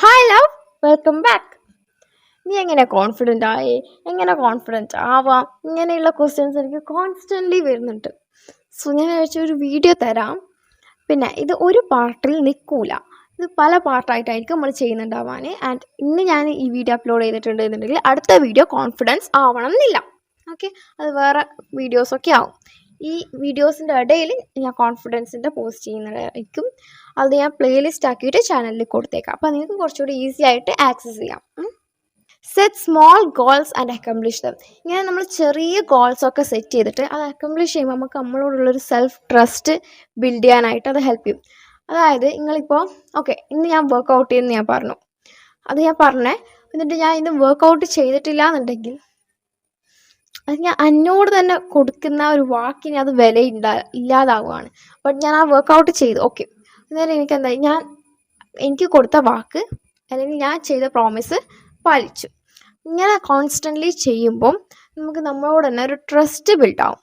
Hi love, welcome back. നീ എങ്ങനെ confident ആയി, എങ്ങനെ കോൺഫിഡൻറ്റ് ആവാം, ഇങ്ങനെയുള്ള ക്വസ്റ്റ്യൻസ് എനിക്ക് കോൺസ്റ്റൻ്റ്ലി വരുന്നുണ്ട്. സോ ഞാൻ ഒരു വീഡിയോ തരാം. പിന്നെ ഇത് ഒരു പാർട്ടിൽ നിൽക്കൂല, ഇത് പല പാർട്ടായിട്ടായിരിക്കും നമ്മൾ ചെയ്യുന്നുണ്ടാവാൻ. ആൻഡ് ഇന്ന് ഞാൻ ഈ വീഡിയോ അപ്ലോഡ് ചെയ്തിട്ടുണ്ട് എന്നുണ്ടെങ്കിൽ അടുത്ത വീഡിയോ കോൺഫിഡൻസ് ആവണം എന്നില്ല. ഓക്കെ, അത് വേറെ വീഡിയോസൊക്കെ ആവും. ഈ വീഡിയോസിൻ്റെ ഇടയിൽ ഞാൻ കോൺഫിഡൻസിൻ്റെ പോസ്റ്റ് ചെയ്യുന്നതായിരിക്കും. അത് ഞാൻ പ്ലേലിസ്റ്റ് ആക്കിയിട്ട് ചാനലിൽ കൊടുത്തേക്കാം. അപ്പോൾ നിങ്ങൾക്ക് കുറച്ചുകൂടി ഈസി ആയിട്ട് ആക്സസ് ചെയ്യാം. Set small goals and accomplish dum. ഇങ്ങനെ നമ്മൾ ചെറിയ ഗോൾസൊക്കെ സെറ്റ് ചെയ്തിട്ട് അത് അക്കംപ്ലിഷ് ചെയ്യുമ്പോൾ നമുക്ക് നമ്മളോടുള്ളൊരു സെൽഫ് ട്രസ്റ്റ് ബിൽഡ് ചെയ്യാനായിട്ട് അത് ഹെൽപ്പ് ചെയ്യും. അതായത് നിങ്ങളിപ്പോൾ ഇന്ന് ഞാൻ വർക്കൗട്ട് ചെയ്യുമെന്ന് ഞാൻ പറഞ്ഞു, അത് ഞാൻ പറഞ്ഞേ. എന്നിട്ട് ഞാൻ ഇന്ന് വർക്കൗട്ട് ചെയ്തിട്ടില്ല എന്നുണ്ടെങ്കിൽ അത് ഞാൻ എന്നോട് തന്നെ കൊടുക്കുന്ന ഒരു വാക്കിന് അത് വില ഇല്ലാതാവുകയാണ്. ബട്ട് ഞാൻ ആ വർക്കൗട്ട് ചെയ്തു, അന്നേരം എനിക്കെന്തായി, എനിക്ക് കൊടുത്ത വാക്ക് അല്ലെങ്കിൽ ഞാൻ ചെയ്ത പ്രോമിസ് പാലിച്ചു. ഇങ്ങനെ കോൺസ്റ്റൻ്റ്ലി ചെയ്യുമ്പം നമുക്ക് നമ്മളോട് തന്നെ ഒരു ട്രസ്റ്റ് ബിൽഡാവും.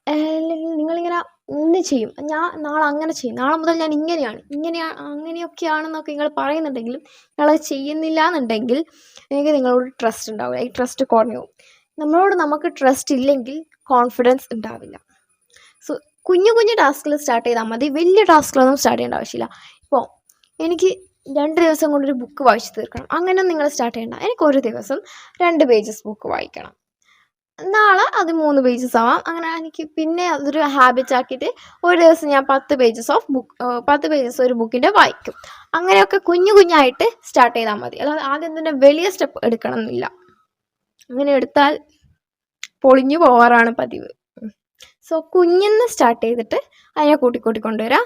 അല്ലെങ്കിൽ നിങ്ങളിങ്ങനെ ഇന്ന് ചെയ്യും, ഞാൻ നാളെ അങ്ങനെ ചെയ്യും, നാളെ മുതൽ ഞാൻ അങ്ങനെയൊക്കെയാണെന്നൊക്കെ നിങ്ങൾ പറയുന്നുണ്ടെങ്കിലും നിങ്ങളത് ചെയ്യുന്നില്ല എന്നുണ്ടെങ്കിൽ എനിക്ക് നിങ്ങളോട് ട്രസ്റ്റ് ഉണ്ടാവില്ല. ഈ ട്രസ്റ്റ് കുറഞ്ഞു പോകും. നമ്മളോട് നമുക്ക് ട്രസ്റ്റ് ഇല്ലെങ്കിൽ കോൺഫിഡൻസ് ഉണ്ടാവില്ല. സോ കുഞ്ഞു കുഞ്ഞു ടാസ്കിൽ സ്റ്റാർട്ട് ചെയ്താൽ മതി, വലിയ ടാസ്കിലൊന്നും സ്റ്റാർട്ട് ചെയ്യേണ്ട ആവശ്യമില്ല. ഇപ്പോൾ എനിക്ക് 2 ദിവസം കൊണ്ടൊരു ബുക്ക് വായിച്ച് തീർക്കണം, അങ്ങനെയൊന്നും നിങ്ങൾ സ്റ്റാർട്ട് ചെയ്യേണ്ട. എനിക്ക് ഒരു ദിവസം 2 പേജസ് ബുക്ക് വായിക്കണം, നാളെ അത് 3 പേജസ് ആവാം. അങ്ങനെ എനിക്ക് പിന്നെ അതൊരു ഹാബിറ്റ് ആക്കിയിട്ട് ഒരു ദിവസം ഞാൻ 10 പേജസ് ഒരു ബുക്കിൻ്റെ വായിക്കും. അങ്ങനെയൊക്കെ കുഞ്ഞു കുഞ്ഞായിട്ട് സ്റ്റാർട്ട് ചെയ്താൽ മതി. അല്ലാതെ ആദ്യം തന്നെ വലിയ സ്റ്റെപ്പ് എടുക്കണം എന്നില്ല. അങ്ങനെ എടുത്താൽ പൊളിഞ്ഞു പോവാറാണ് പതിവ്. സോ കുഞ്ഞിന്ന് സ്റ്റാർട്ട് ചെയ്തിട്ട് അതിനെ കൂട്ടി കൊണ്ടുവരാം.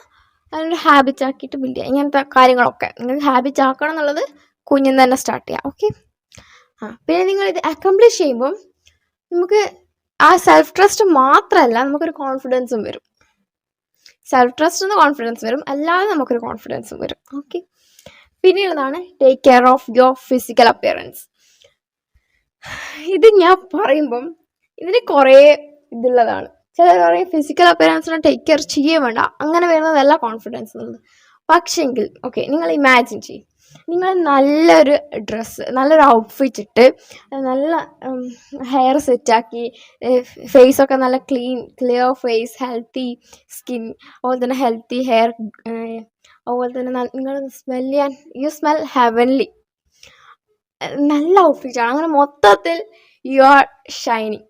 അതിനൊരു ഹാബിറ്റ് ആക്കിയിട്ട് ബിൽഡ് ചെയ്യുക. ഇങ്ങനത്തെ കാര്യങ്ങളൊക്കെ നിങ്ങൾക്ക് ഹാബിറ്റ് ആക്കണം എന്നുള്ളത് കുഞ്ഞിന്ന് തന്നെ സ്റ്റാർട്ട് ചെയ്യാം. പിന്നെ നിങ്ങൾ ഇത് അക്കംപ്ലിഷ് ചെയ്യുമ്പം നമുക്ക് ആ സെൽഫ് ട്രസ്റ്റ് മാത്രമല്ല, നമുക്കൊരു കോൺഫിഡൻസും വരും. സെൽഫ് ട്രസ്റ്റ് നിന്ന് കോൺഫിഡൻസ് വരും, അല്ലാതെ നമുക്കൊരു കോൺഫിഡൻസും വരും. പിന്നെയുള്ളതാണ് take care of your physical appearance. ഇത് ഞാൻ പറയുമ്പം ഇതിന് കുറേ ഇതുള്ളതാണ്. ചിലർ പറയും ഫിസിക്കൽ അപ്പിയറൻസിനെ ടേക്ക് കെയർ ചെയ്യേ വേണ്ട, അങ്ങനെ വരുന്നതല്ല കോൺഫിഡൻസ് എന്നുള്ളത്. പക്ഷെങ്കിൽ നിങ്ങൾ ഇമാജിൻ ചെയ്യും, നിങ്ങൾ നല്ലൊരു ഡ്രസ്സ്, നല്ലൊരു ഔട്ട്ഫിറ്റ് ഇട്ട്, നല്ല ഹെയർ സെറ്റാക്കി, ഫേസൊക്കെ നല്ല ക്ലിയർ ഫേസ്, ഹെൽത്തി സ്കിൻ, അതുപോലെ തന്നെ ഹെൽത്തി ഹെയർ, അതുപോലെ തന്നെ നിങ്ങൾ യു സ്മെൽ ഹെവൻലി, നല്ല ഔട്ട്ഫിറ്റാണ്, അങ്ങനെ മൊത്തത്തിൽ യു ആർ ഷൈനിങ്.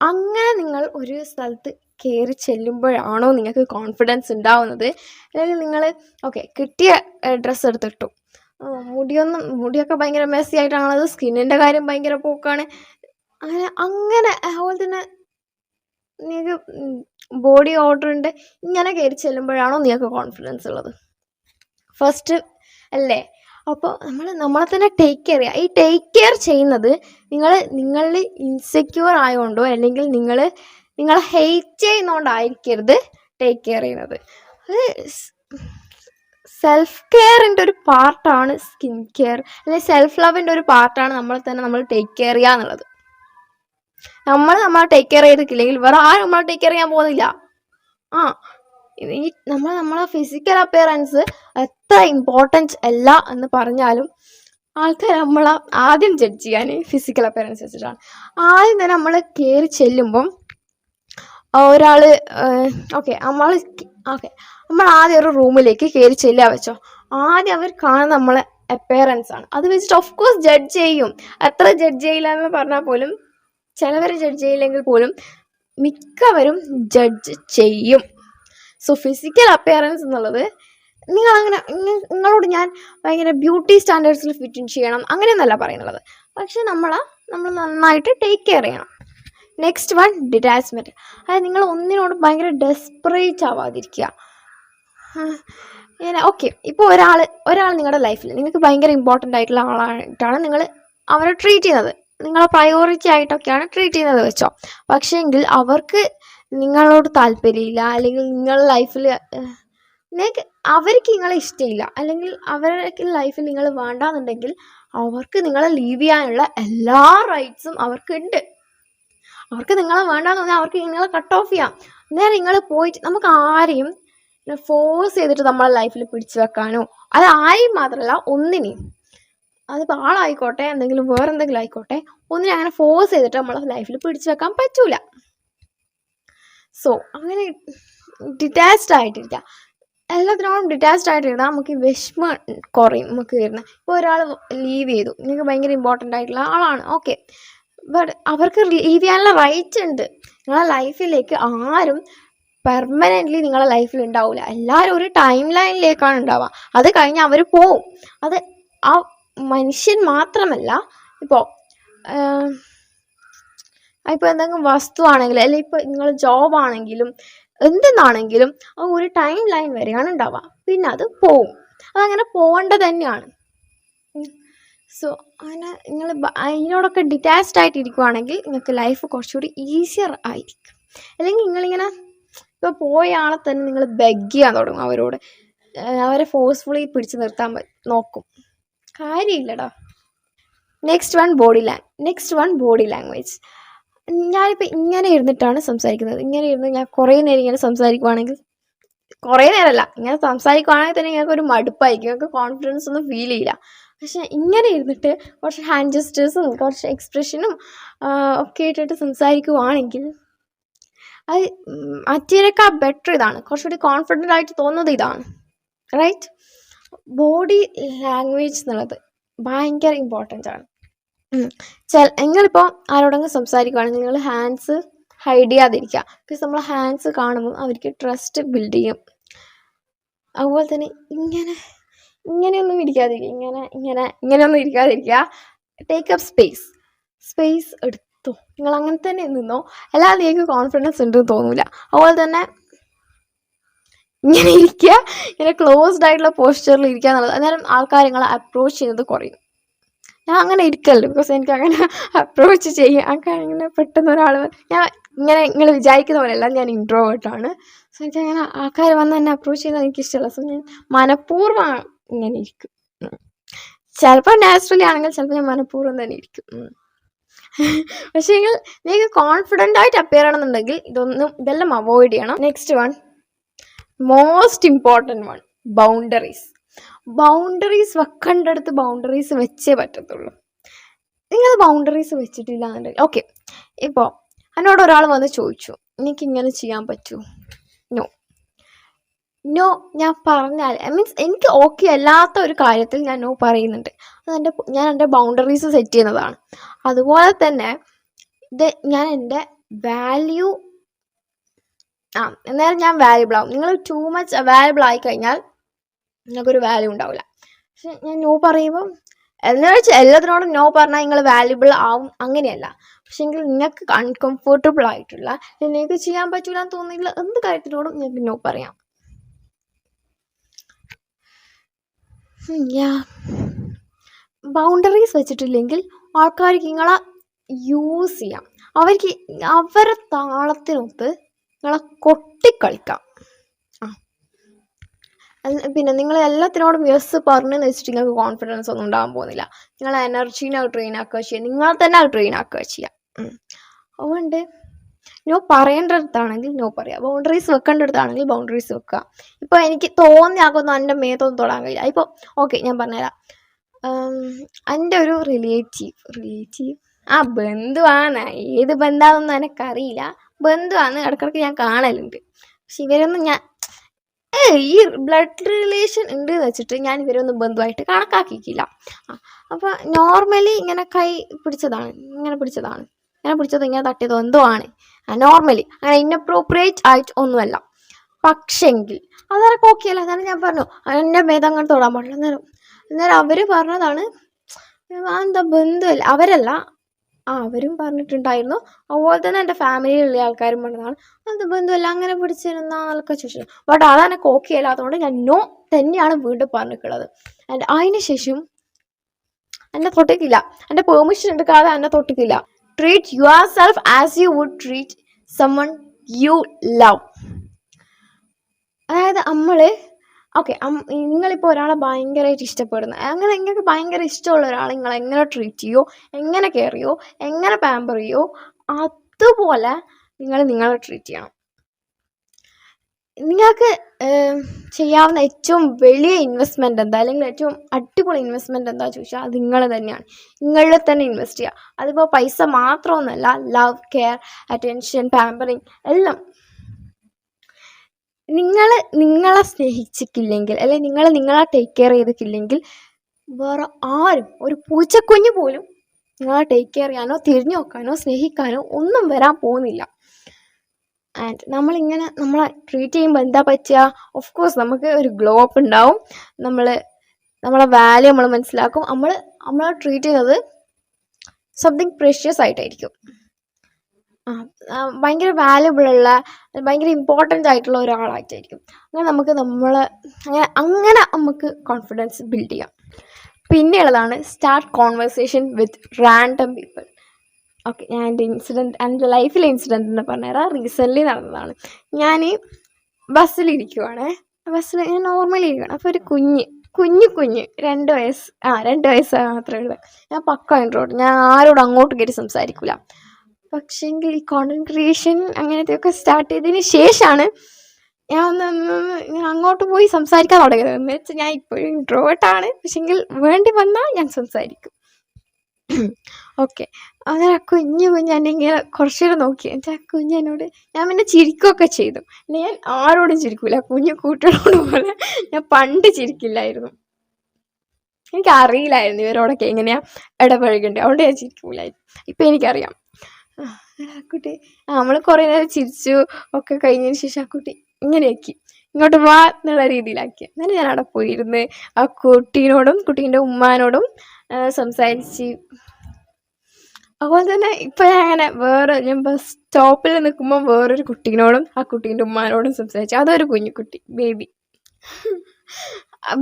അങ്ങനെ നിങ്ങൾ ഒരു സ്ഥലത്ത് കയറി ചെല്ലുമ്പോഴാണോ നിങ്ങൾക്ക് കോൺഫിഡൻസ് ഉണ്ടാവുന്നത്? അല്ലെങ്കിൽ നിങ്ങൾ കിട്ടിയ ഡ്രസ്സ് എടുത്തിട്ടു, മുടിയൊക്കെ ഭയങ്കര മെസ്സി ആയിട്ടാണത്, സ്കിന്നിൻ്റെ കാര്യം ഭയങ്കര പോക്കാണ്, അങ്ങനെ അതുപോലെ തന്നെ നിങ്ങൾക്ക് ബോഡി ഓർഡർ ഉണ്ട്, ഇങ്ങനെ കയറി ചെല്ലുമ്പോഴാണോ നിങ്ങൾക്ക് കോൺഫിഡൻസ് ഉള്ളത്? ഫസ്റ്റ് അല്ലേ? അപ്പോൾ നമ്മളെ തന്നെ ടേക്ക് കെയർ ചെയ്യുക. ഈ ടേക്ക് കെയർ ചെയ്യുന്നത് നിങ്ങളിൽ ഇൻസെക്യൂർ ആയതുകൊണ്ടോ അല്ലെങ്കിൽ നിങ്ങളെ ഹെയ്റ്റ് ചെയ്യുന്നതുകൊണ്ടായിരിക്കരുത് ടേക്ക് കെയർ ചെയ്യുന്നത്. അത് സെൽഫ് കെയറിൻ്റെ ഒരു പാർട്ടാണ് സ്കിൻ കെയർ, അല്ലെങ്കിൽ സെൽഫ് ലവിൻ്റെ ഒരു പാർട്ടാണ് നമ്മൾ ടേക്ക് കെയർ ചെയ്യുക എന്നുള്ളത്. നമ്മളെ ടേക്ക് കെയർ ചെയ്തിട്ടില്ലെങ്കിൽ വേറെ ആരും നമ്മളെ ടേക്ക് കെയർ ചെയ്യാൻ പോകുന്നില്ല. നമ്മളെ ഫിസിക്കൽ അപ്പിയറൻസ് എത്ര ഇമ്പോർട്ടൻറ്റ് അല്ല എന്ന് പറഞ്ഞാലും ആൾക്കാർ നമ്മളെ ആദ്യം ജഡ്ജ് ചെയ്യാൻ ഫിസിക്കൽ അപ്പിയറൻസ് വെച്ചിട്ടാണ്. ആദ്യം തന്നെ നമ്മൾ കയറി ചെല്ലുമ്പം ഒരാൾ നമ്മൾ ആദ്യം ഒരു റൂമിലേക്ക് കയറി ചെല്ലുക വെച്ചോ, ആദ്യം അവർ കാണുന്ന നമ്മളെ അപ്പിയറൻസ് ആണ്. അത് വെച്ചിട്ട് ഓഫ് കോഴ്സ് ജഡ്ജ് ചെയ്യും. എത്ര ജഡ്ജ് ചെയ്യില്ല എന്ന് പറഞ്ഞാൽ പോലും, ചിലവർ ജഡ്ജ് ചെയ്യില്ലെങ്കിൽ പോലും മിക്കവരും ജഡ്ജ് ചെയ്യും. സോ ഫിസിക്കൽ അപ്പിയറൻസ് എന്നുള്ളത് നിങ്ങളോട് ഞാൻ ഭയങ്കര ബ്യൂട്ടി സ്റ്റാൻഡേർഡ്സിൽ ഫിറ്റ് ചെയ്യണം അങ്ങനെയൊന്നല്ല പറയുന്നുള്ളത്. പക്ഷെ നമ്മൾ നന്നായിട്ട് ടേക്ക് കെയർ ചെയ്യണം. Next one, detachment. അതായത് നിങ്ങൾ ഒന്നിനോട് ഭയങ്കര ഡെസ്പറേറ്റ് ആവാതിരിക്കുക. ഇപ്പോൾ ഒരാൾ നിങ്ങളുടെ ലൈഫിൽ നിങ്ങൾക്ക് ഭയങ്കര ഇമ്പോർട്ടൻ്റ് ആയിട്ടുള്ള ആളായിട്ടാണ് നിങ്ങൾ അവരെ ട്രീറ്റ് ചെയ്യുന്നത്, നിങ്ങളെ പ്രയോറിറ്റി ആയിട്ടൊക്കെയാണ് ട്രീറ്റ് ചെയ്യുന്നത് വെച്ചോ. പക്ഷേങ്കിൽ അവർക്ക് നിങ്ങളോട് താല്പര്യമില്ല, അല്ലെങ്കിൽ നിങ്ങളുടെ ലൈഫിൽ അവർക്ക് നിങ്ങളെ ഇഷ്ടമില്ല, അല്ലെങ്കിൽ അവരുടെ ലൈഫിൽ നിങ്ങൾ വേണ്ടാന്നുണ്ടെങ്കിൽ അവർക്ക് നിങ്ങളെ ലീവ് ചെയ്യാനുള്ള എല്ലാ റൈറ്റ്സും അവർക്കുണ്ട്. അവർക്ക് നിങ്ങളെ വേണ്ടാന്ന് പറഞ്ഞാൽ അവർക്ക് നിങ്ങളെ കട്ട് ഓഫ് ചെയ്യാം. നേരെ നിങ്ങൾ പോയിട്ട്, നമുക്ക് ആരെയും ഫോഴ്സ് ചെയ്തിട്ട് നമ്മളെ ലൈഫിൽ പിടിച്ചു വെക്കാനോ, അത് ആരെയും മാത്രമല്ല ഒന്നിനെയും അതിപ്പോൾ ആളായിക്കോട്ടെ എന്തെങ്കിലും വേറെ എന്തെങ്കിലും ആയിക്കോട്ടെ, ഒന്നിനെ അങ്ങനെ ഫോഴ്സ് ചെയ്തിട്ട് നമ്മളെ ലൈഫിൽ പിടിച്ചു വെക്കാൻ പറ്റൂല. സോ അങ്ങനെ ഡിറ്റാച്ച്ഡ് ആയിട്ടിരിക്കുക. എല്ലാത്തിനോടും ഡിറ്റാച്ച്ഡ് ആയിട്ടിരുന്നാൽ നമുക്ക് വിഷമം കുറയും. നമുക്ക് വരുന്നത് ഇപ്പോൾ ഒരാൾ ലീവ് ചെയ്തു, നിങ്ങൾക്ക് ഭയങ്കര ഇമ്പോർട്ടൻ്റ് ആയിട്ടുള്ള ആളാണ്, ഓക്കെ, ബട്ട് അവർക്ക് ലീവ് ചെയ്യാനുള്ള റൈറ്റ് ഉണ്ട്. നിങ്ങളെ ലൈഫിലേക്ക് ആരും പെർമനൻ്റ്ലി നിങ്ങളെ ലൈഫിൽ ഉണ്ടാവില്ല. എല്ലാവരും ഒരു ടൈം ലൈനിലേക്കാണ് ഉണ്ടാവുക. അത് കഴിഞ്ഞ് അവർ പോവും. അത് ആ മനുഷ്യൻ മാത്രമല്ല, ഇപ്പോൾ എന്തെങ്കിലും വസ്തു ആണെങ്കിലും, അല്ലെങ്കിൽ ഇപ്പോൾ നിങ്ങൾ ജോബാണെങ്കിലും എന്തെന്നാണെങ്കിലും ആ ഒരു ടൈം ലൈൻ വരെയാണ് ഉണ്ടാവുക. പിന്നെ അത് പോവും. അതങ്ങനെ പോകേണ്ടത് തന്നെയാണ്. സോ അങ്ങനെ നിങ്ങൾ അതിനോടൊക്കെ ഡിറ്റാച്ച്ഡ് ആയിട്ടിരിക്കുവാണെങ്കിൽ നിങ്ങൾക്ക് ലൈഫ് കുറച്ചുകൂടി ഈസിയർ ആയിരിക്കും. അല്ലെങ്കിൽ നിങ്ങളിങ്ങനെ ഇപ്പോൾ പോയ ആളെ തന്നെ നിങ്ങൾ ബെഗ് ചെയ്യാൻ തുടങ്ങും അവരോട്, അവരെ ഫോഴ്സ്ഫുള്ളി പിടിച്ചു നിർത്താൻ നോക്കും. കാര്യമില്ലടാ. Next one body language. ഞാനിപ്പോൾ ഇങ്ങനെ ഇരുന്നിട്ടാണ് സംസാരിക്കുന്നത്. ഇങ്ങനെ ഇരുന്ന് ഞാൻ കുറേ നേരം ഇങ്ങനെ സംസാരിക്കുവാണെങ്കിൽ, കുറേ നേരമല്ല, ഇങ്ങനെ സംസാരിക്കുവാണെങ്കിൽ തന്നെ നിങ്ങൾക്ക് ഒരു മടുപ്പായിരിക്കും, നിങ്ങൾക്ക് കോൺഫിഡൻസ് ഒന്നും ഫീൽ ചെയ്യില്ല. പക്ഷെ ഇങ്ങനെ ഇരുന്നിട്ട് കുറച്ച് ഹാൻഡ് ജസ്റ്റേഴ്സും കുറച്ച് എക്സ്പ്രഷനും ഒക്കെ ഇട്ടിട്ട് സംസാരിക്കുവാണെങ്കിൽ അത് മറ്റേനേക്കാൾ ബെറ്റർ ഇതാണ്. കുറച്ചുകൂടി കോൺഫിഡൻ്റ് ആയിട്ട് തോന്നുന്നത് ഇതാണ്, റൈറ്റ്? ബോഡി ലാംഗ്വേജ് എന്നുള്ളത് ഭയങ്കര ഇമ്പോർട്ടൻ്റ് ആണ്. നിങ്ങളിപ്പോൾ ആരോടെങ്കിലും സംസാരിക്കുകയാണെങ്കിൽ നിങ്ങൾ ഹാൻഡ്സ് ഹൈഡ് ചെയ്യാതിരിക്കുക. ബിക്കോസ് നമ്മൾ ഹാൻഡ്സ് കാണുമ്പോൾ അവർക്ക് ട്രസ്റ്റ് ബിൽഡ് ചെയ്യും. അതുപോലെ തന്നെ ഇങ്ങനെയൊന്നും ഇരിക്കാതിരിക്കുക, ഇങ്ങനെയൊന്നും ഇരിക്കാതിരിക്കുക. ടേക്ക് അപ്പ് സ്പേസ് എടുത്തു. നിങ്ങൾ അങ്ങനെ തന്നെ നിന്നോ, അല്ലാതെ നിങ്ങൾക്ക് കോൺഫിഡൻസ് ഉണ്ടെന്ന് തോന്നില്ല. അതുപോലെ തന്നെ ഇങ്ങനെ ഇരിക്കുക, ഇങ്ങനെ ക്ലോസ്ഡ് ആയിട്ടുള്ള പോസ്ചറിൽ ഇരിക്കുക എന്നുള്ളത്, അന്നേരം ആൾക്കാർ നിങ്ങളെ അപ്രോച്ച് ചെയ്യുന്നത് കുറയും. ഞാൻ അങ്ങനെ ഇരിക്കല്ലോ, ബിക്കോസ് എനിക്ക് അങ്ങനെ അപ്രോച്ച് ചെയ്യാം അങ്ങനെ പെട്ടെന്ന് ഒരാൾ ഇങ്ങനെ നിങ്ങൾ വിചാരിക്കുന്ന പോലെയല്ല, ഞാൻ ഇൻട്രോവേർട്ടാണ്. സോ എനിക്കങ്ങനെ ആൾക്കാർ വന്ന് എന്നെ അപ്രോച്ച് ചെയ്യുന്നത് എനിക്കിഷ്ടമല്ല. സോ ഞാൻ മനഃപൂർവ്വം ഇങ്ങനെ ഇരിക്കും. ചിലപ്പോൾ നാച്ചുറലി ആണെങ്കിൽ ചിലപ്പോൾ ഞാൻ മനഃപൂർവ്വം തന്നെ ഇരിക്കും. പക്ഷേ നിങ്ങൾക്ക് കോൺഫിഡൻ്റ് ആയിട്ട് അപ്പിയർ ചെയ്യണമെന്നുണ്ടെങ്കിൽ ഇതെല്ലാം അവോയ്ഡ് ചെയ്യണം. Next one, most important one, boundaries വെക്കേണ്ടടുത്ത് ബൗണ്ടറീസ് വെച്ചേ പറ്റത്തുള്ളൂ. നിങ്ങൾ ബൗണ്ടറീസ് വെച്ചിട്ടില്ല എന്നുണ്ടെങ്കിൽ, ഓക്കെ, ഇപ്പോൾ എന്നോട് ഒരാൾ വന്ന് ചോദിച്ചു എനിക്കിങ്ങനെ ചെയ്യാൻ പറ്റുമോ? നോ ഞാൻ പറഞ്ഞാൽ മീൻസ് എനിക്ക് ഓക്കെ അല്ലാത്ത ഒരു കാര്യത്തിൽ ഞാൻ നോ പറയുന്നുണ്ട്. ഞാൻ എൻ്റെ ബൗണ്ടറീസ് സെറ്റ് ചെയ്യുന്നതാണ്. അതുപോലെ തന്നെ ഞാൻ എൻ്റെ വാല്യൂ എന്നാലും ഞാൻ വാല്യുബിൾ ആവും. നിങ്ങൾ ടൂ മച്ച് വാല്യുബിൾ ആയി കഴിഞ്ഞാൽ നിങ്ങൾക്കൊരു വാല്യൂ ഉണ്ടാവില്ല. പക്ഷെ ഞാൻ നോ പറയുമ്പം എന്ന് വെച്ചാൽ എല്ലാത്തിനോടും നോ പറഞ്ഞാൽ നിങ്ങൾ വാല്യുബിൾ ആവും അങ്ങനെയല്ല. പക്ഷെ എങ്കിൽ നിങ്ങൾക്ക് അൺകംഫർട്ടബിൾ ആയിട്ടുള്ള, നിങ്ങൾക്ക് ചെയ്യാൻ പറ്റൂല എന്ന് തോന്നിയിട്ടുള്ള എന്ത് കാര്യത്തിനോടും നിങ്ങൾക്ക് നോ പറയാം. ബൗണ്ടറീസ് വെച്ചിട്ടില്ലെങ്കിൽ ആൾക്കാർക്ക് നിങ്ങളെ യൂസ് ചെയ്യാം. അവർക്ക് അവരുടെ താളത്തിനൊത്ത് നിങ്ങളെ കൊട്ടിക്കളിക്കാം. പിന്നെ നിങ്ങൾ എല്ലാത്തിനോടും യെസ് പറഞ്ഞെന്ന് വെച്ചിട്ട് നിങ്ങൾക്ക് കോൺഫിഡൻസ് ഒന്നും ഉണ്ടാകാൻ പോകുന്നില്ല. നിങ്ങളെ എനർജീനെ ട്രെയിൻ ആക്കുക ചെയ്യുക, നിങ്ങൾ തന്നെ അത് ട്രെയിൻ ആക്കുക ചെയ്യുക. അതുകൊണ്ട് നോ പറയേണ്ടടുത്താണെങ്കിൽ നോ പറയുക, ബൗണ്ടറീസ് വെക്കേണ്ടടുത്താണെങ്കിൽ ബൗണ്ടറീസ് വെക്കുക. ഇപ്പോൾ എനിക്ക് തോന്നിയാകൊന്നും എൻ്റെ മേത്തൊന്നും തൊടാൻ കഴിയില്ല. ഇപ്പോൾ ഓക്കെ ഞാൻ പറഞ്ഞുതരാം. എൻ്റെ ഒരു റിലേറ്റീവ് ബന്ധുവാണ്, ഏത് ബന്ധമാണെന്നൊന്നും എനിക്കറിയില്ല, ബന്ധുവാണ്, ഇടയ്ക്കിടയ്ക്ക് ഞാൻ കാണലുണ്ട്. പക്ഷെ ഇവരൊന്നും ഞാൻ ഈ ബ്ലഡ് റിലേഷൻ ഉണ്ട് എന്ന് വെച്ചിട്ട് ഞാൻ ഇവരൊന്നും ബന്ധുവായിട്ട് കണക്കാക്കിയിട്ടില്ല. അപ്പോൾ നോർമലി ഇങ്ങനെ കൈ പിടിച്ചതാണ്, ഇങ്ങനെ പിടിച്ചത് ഇങ്ങനെ തട്ടിയതോ എന്തോ ആണ് നോർമലി, അങ്ങനെ ഇന്നപ്രോപ്രിയേറ്റ് ആയിട്ട് ഒന്നുമല്ല. പക്ഷെങ്കിൽ അതൊക്കെ ഓക്കെ അല്ല. അതാണ് ഞാൻ പറഞ്ഞു എൻ്റെ മേധം അങ്ങനെ തൊടാൻ പാടില്ല. അന്നേരം അവർ പറഞ്ഞതാണ് എന്താ ബന്ധുവല്ല, അവരല്ല, അവരും പറഞ്ഞിട്ടുണ്ടായിരുന്നു. അതുപോലെ തന്നെ എൻ്റെ ഫാമിലിയിലുള്ള ആൾക്കാരും പറഞ്ഞതാണ് അത് ബന്ധുവല്ല, അങ്ങനെ പിടിച്ചിരുന്നൊക്കെ ചോദിച്ചു. ബട്ട് അതെനിക്ക് ഓക്കെ അല്ലാത്തതുകൊണ്ട് ഞാൻ നോ തന്നെയാണ് വീണ്ടും പറഞ്ഞിട്ടുള്ളത്. ആൻഡ് അതിന് ശേഷം എന്നെ തൊട്ടിക്കില്ല, എൻ്റെ പെർമിഷൻ എടുക്കാതെ എന്നെ തൊട്ടിക്കില്ല. Treat yourself as you would treat someone you love. അതായത് ഓക്കെ, നിങ്ങളിപ്പോൾ ഒരാളെ ഭയങ്കരമായിട്ട് ഇഷ്ടപ്പെടുന്ന, അങ്ങനെ നിങ്ങൾക്ക് ഭയങ്കര ഇഷ്ടമുള്ള ഒരാളെ നിങ്ങൾ എങ്ങനെ ട്രീറ്റ് ചെയ്യോ, എങ്ങനെ കെയർ ചെയ്യോ, എങ്ങനെ പാമ്പർ ചെയ്യോ, അതുപോലെ നിങ്ങൾ നിങ്ങളെ ട്രീറ്റ് ചെയ്യണം. നിങ്ങൾക്ക് ചെയ്യാവുന്ന ഏറ്റവും വലിയ ഇൻവെസ്റ്റ്മെൻറ്റ് എന്താ, അല്ലെങ്കിൽ ഏറ്റവും അടിപൊളി ഇൻവെസ്റ്റ്മെൻറ്റ് എന്താ ചോദിച്ചാൽ അത് നിങ്ങൾ തന്നെയാണ്. നിങ്ങളിൽ തന്നെ ഇൻവെസ്റ്റ് ചെയ്യുക. അതിപ്പോൾ പൈസ മാത്രമൊന്നുമല്ല, ലവ്, കെയർ, അറ്റൻഷൻ, പാമ്പറിങ് എല്ലാം. നിങ്ങളെ സ്നേഹിച്ചിട്ടില്ലെങ്കിൽ, അല്ലെങ്കിൽ നിങ്ങളെ ടേക്ക് കെയർ ചെയ്തിട്ടില്ലെങ്കിൽ വേറെ ആരും, ഒരു പൂച്ചക്കുഞ്ഞ് പോലും നിങ്ങളെ ടേക്ക് കെയർ ചെയ്യാനോ തിരിഞ്ഞു നോക്കാനോ സ്നേഹിക്കാനോ ഒന്നും വരാൻ പോകുന്നില്ല. ആൻഡ് നമ്മളെ ട്രീറ്റ് ചെയ്യുമ്പോൾ എന്താ പറ്റുക? ഓഫ് കോഴ്സ് നമുക്ക് ഒരു ഗ്ലോ അപ്പ് ഉണ്ടാവും. നമ്മളെ വാല്യൂ നമ്മൾ മനസ്സിലാക്കും. നമ്മളെ ട്രീറ്റ് ചെയ്യുന്നത് സംതിങ് പ്രഷ്യസ് ആയിട്ടായിരിക്കും. ഭയങ്കര വാല്യുബിളുള്ള, ഭയങ്കര ഇമ്പോർട്ടൻ്റ് ആയിട്ടുള്ള ഒരാളായിട്ടായിരിക്കും. അങ്ങനെ നമുക്ക് കോൺഫിഡൻസ് ബിൽഡ് ചെയ്യാം. പിന്നെയുള്ളതാണ് start conversation with random people. Okay, ഞാൻ എൻ്റെ ലൈഫിലെ ഇൻസിഡൻറ്റ് എന്ന് പറഞ്ഞുതരാം. റീസെൻ്റ്ലി നടന്നതാണ്. ഞാൻ ബസ്സിലിരിക്കുവാണ്. ഞാൻ നോർമലി ഇരിക്കുകയാണ്. അപ്പോൾ ഒരു കുഞ്ഞ് 2 വയസ്സ് മാത്രമേ ഉള്ളൂ. ഞാൻ പക്ക ഇൻട്രോവേർട്ട്. ഞാൻ ആരോടും അങ്ങോട്ട് കയറി സംസാരിക്കില്ല. പക്ഷേങ്കിൽ ഈ കോണ്ടന്റ് ക്രിയേഷൻ അങ്ങനത്തെയൊക്കെ സ്റ്റാർട്ട് ചെയ്തതിന് ശേഷമാണ് ഞാൻ അങ്ങോട്ട് പോയി സംസാരിക്കാൻ തുടങ്ങിയത്. എന്ന് വെച്ചാൽ ഞാൻ ഇപ്പോഴും ഇൻട്രോവേർട്ടാണ്, പക്ഷേങ്കിൽ വേണ്ടി വന്നാൽ ഞാൻ സംസാരിക്കും. ഓക്കെ, അങ്ങനെ ആ കുഞ്ഞ് എന്നെ ഇങ്ങനെ കുറച്ചു നേരം നോക്കി. എന്നിട്ട് ആ കുഞ്ഞ് എന്നോട്, ഞാൻ പിന്നെ ചിരിക്കുകയൊക്കെ ചെയ്തു. ഞാൻ ആരോടും ചിരിക്കില്ല, കുഞ്ഞു കൂട്ടുകളോട് പോലെ ഞാൻ പണ്ട് ചിരിക്കില്ലായിരുന്നു. എനിക്കറിയില്ലായിരുന്നു ഇവരോടൊക്കെ എങ്ങനെയാണ് ഇടപഴകേണ്ടത്, അതുകൊണ്ട് ഞാൻ ചിരിക്കില്ലായിരുന്നു. ഇപ്പം എനിക്കറിയാം. ആ കുട്ടി നമ്മൾ കുറേ നേരം ചിരിച്ചു ഒക്കെ കഴിഞ്ഞതിന് ശേഷം ആ കുട്ടി ഇങ്ങനെയാക്കി, ഇങ്ങോട്ട് വാ എന്നുള്ള രീതിയിലാക്കി. അങ്ങനെ ഞാൻ അവിടെ പോയിരുന്ന് ആ കുട്ടീനോടും കുട്ടീൻ്റെ ഉമ്മാനോടും സംസാരിച്ച്. അതുപോലെ തന്നെ ഇപ്പം ഞാൻ ബസ് സ്റ്റോപ്പിൽ നിൽക്കുമ്പോൾ വേറൊരു കുട്ടീനോടും ആ കുട്ടീൻ്റെ ഉമ്മാനോടും സംസാരിച്ചു. അതൊരു കുഞ്ഞുകുട്ടി,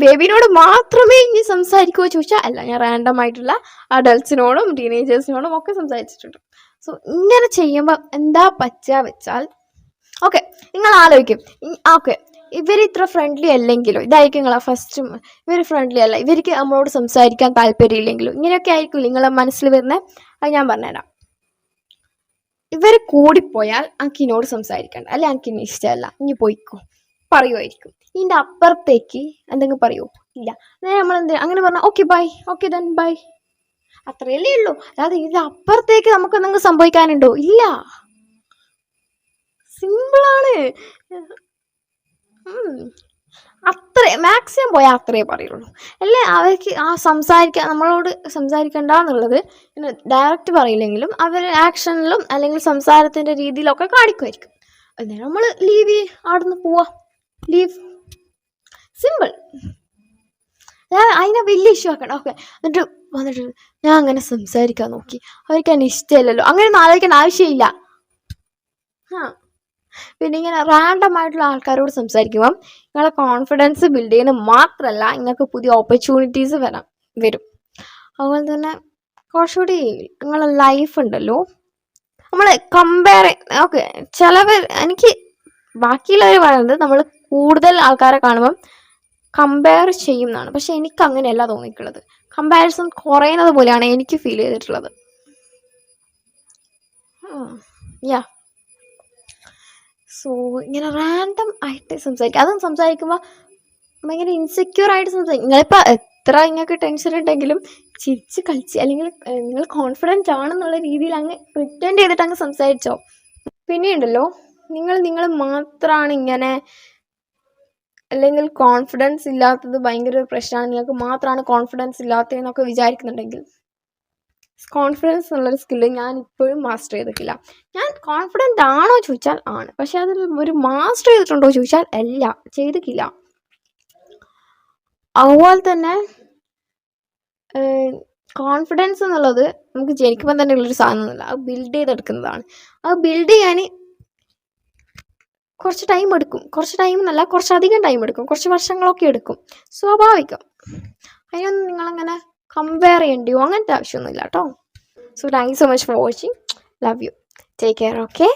ബേബിനോട് മാത്രമേ ഇനി സംസാരിക്കുമോ ചോദിച്ചാൽ അല്ല, ഞാൻ റാൻഡം ആയിട്ടുള്ള അഡൾട്ട്സിനോടും ടീനേജേഴ്സിനോടും ഒക്കെ സംസാരിച്ചിട്ടുണ്ട്. സോ ഇങ്ങനെ ചെയ്യുമ്പോൾ എന്താ പറ്റുക വെച്ചാൽ, ഓക്കെ, നിങ്ങൾ ആലോചിക്കും, ഓക്കെ ഇവർ ഇത്ര ഫ്രണ്ട്ലി അല്ലെങ്കിലോ, ഇതായിരിക്കും നിങ്ങളെ ഫസ്റ്റ്, ഇവർ ഫ്രണ്ട്ലി അല്ല, ഇവർക്ക് നമ്മളോട് സംസാരിക്കാൻ താല്പര്യമില്ലെങ്കിലോ, ഇങ്ങനെയൊക്കെ ആയിരിക്കും നിങ്ങളെ മനസ്സിൽ വരുന്നത്. അത് ഞാൻ പറഞ്ഞുതരാം. ഇവർ കൂടിപ്പോയാൽ എനിക്കിനോട് സംസാരിക്കണ്ട, അല്ലെ എനിക്കിനി ഇഷ്ടമല്ല, ഇനി പോയിക്കോ പറയുമായിരിക്കും. ഇതിൻ്റെ അപ്പുറത്തേക്ക് എന്തെങ്കിലും പറയുമോ? ഇല്ല. നമ്മൾ അങ്ങനെ പറഞ്ഞാൽ okay bye, okay then bye, അത്രയല്ലേ ഉള്ളൂ. അല്ലാതെ ഇതിൻ്റെ അപ്പുറത്തേക്ക് നമുക്ക് എന്തെങ്കിലും സംഭവിക്കാനുണ്ടോ? ഇല്ല. സിമ്പിളാണ്. അത്ര മാക്സിമം പോയാൽ അത്രേ പറയുള്ളൂ. അല്ലേ അവർക്ക് നമ്മളോട് സംസാരിക്കണ്ട എന്നുള്ളത് ഡയറക്റ്റ് പറയില്ലെങ്കിലും അവർ ആക്ഷനിലും അല്ലെങ്കിൽ സംസാരത്തിൻ്റെ രീതിയിലൊക്കെ കാണിക്കുമായിരിക്കും. എന്നിട്ട് നമ്മൾ ലീവ് അവിടുന്ന് പോവാ, ലീവ്, സിമ്പിൾ. അതിനെ വലിയ ഇഷ്യൂ ആക്കണം. ഓക്കെ, എന്നിട്ട് വന്നിട്ട് ഞാൻ അങ്ങനെ സംസാരിക്കാൻ നോക്കി, അവർക്ക് എന്നെ ഇഷ്ടമില്ലല്ലോ, അങ്ങനെ ആലോചിക്കേണ്ട ആവശ്യമില്ല. പിന്നെ ഇങ്ങനെ റാൻഡം ആയിട്ടുള്ള ആൾക്കാരോട് സംസാരിക്കുമ്പം നിങ്ങളെ കോൺഫിഡൻസ് ബിൽഡ് ചെയ്യുന്നത് മാത്രമല്ല, നിങ്ങൾക്ക് പുതിയ ഓപ്പർച്യൂണിറ്റീസ് വരും. അതുപോലെ തന്നെ കുറച്ചുകൂടി നിങ്ങളെ ലൈഫ് ഉണ്ടല്ലോ, നമ്മൾ ഓക്കെ, എനിക്ക് ബാക്കിയുള്ളവർ പറയുന്നത് നമ്മൾ കൂടുതൽ ആൾക്കാരെ കാണുമ്പം കമ്പയർ ചെയ്യും എന്നാണ്. പക്ഷെ എനിക്ക് അങ്ങനെയല്ല തോന്നിയിട്ടുള്ളത്. കമ്പാരിസൺ കുറയുന്നത് പോലെയാണ് എനിക്ക് ഫീൽ ചെയ്തിട്ടുള്ളത്. സോ ഇങ്ങനെ റാൻഡം ആയിട്ട് സംസാരിക്കുക, അതും സംസാരിക്കുമ്പോൾ ഭയങ്കര ഇൻസെക്യൂർ ആയിട്ട് സംസാരിക്കും. നിങ്ങളിപ്പോൾ എത്ര നിങ്ങൾക്ക് ടെൻഷൻ ഉണ്ടെങ്കിലും ചിരിച്ച് കളിച്ച്, അല്ലെങ്കിൽ നിങ്ങൾ കോൺഫിഡൻറ്റ് ആണെന്നുള്ള രീതിയിൽ അങ്ങ് പ്രിറ്റൻഡ് ചെയ്തിട്ട് അങ്ങ് സംസാരിച്ചോ. പിന്നെയുണ്ടല്ലോ, നിങ്ങൾ മാത്രമാണ് ഇങ്ങനെ, അല്ലെങ്കിൽ കോൺഫിഡൻസ് ഇല്ലാത്തത് ഭയങ്കര ഒരു പ്രശ്നമാണ്, നിങ്ങൾക്ക് മാത്രമാണ് കോൺഫിഡൻസ് ഇല്ലാത്തതെന്നൊക്കെ വിചാരിക്കുന്നുണ്ടെങ്കിൽ, കോൺഫിഡൻസ് എന്നുള്ളൊരു സ്കില്ല് ഞാൻ ഇപ്പോഴും മാസ്റ്റർ ചെയ്തിട്ടില്ല. ഞാൻ കോൺഫിഡൻ്റ് ആണോ ചോദിച്ചാൽ ആണ്, പക്ഷെ അതിൽ ഒരു മാസ്റ്റർ ചെയ്തിട്ടുണ്ടോ ചോദിച്ചാൽ അല്ല, ചെയ്തിട്ടില്ല. അതുപോലെ തന്നെ കോൺഫിഡൻസ് എന്നുള്ളത് നമുക്ക് ജനിക്കുമ്പോൾ തന്നെ ഉള്ളൊരു സാധനമൊന്നുമില്ല, അത് ബിൽഡ് ചെയ്തെടുക്കുന്നതാണ്. അത് ബിൽഡ് ചെയ്യാൻ കുറച്ച് ടൈം എടുക്കും, കുറച്ചധികം ടൈം എടുക്കും, കുറച്ച് വർഷങ്ങളൊക്കെ എടുക്കും, സ്വാഭാവികം. അതിനൊന്നും നിങ്ങളങ്ങനെ കമ്പയർ ചെയ്യേണ്ടിയോ അങ്ങനത്തെ ആവശ്യമൊന്നുമില്ല കേട്ടോ. So thank you so much for watching. Love you. Take care. Okay.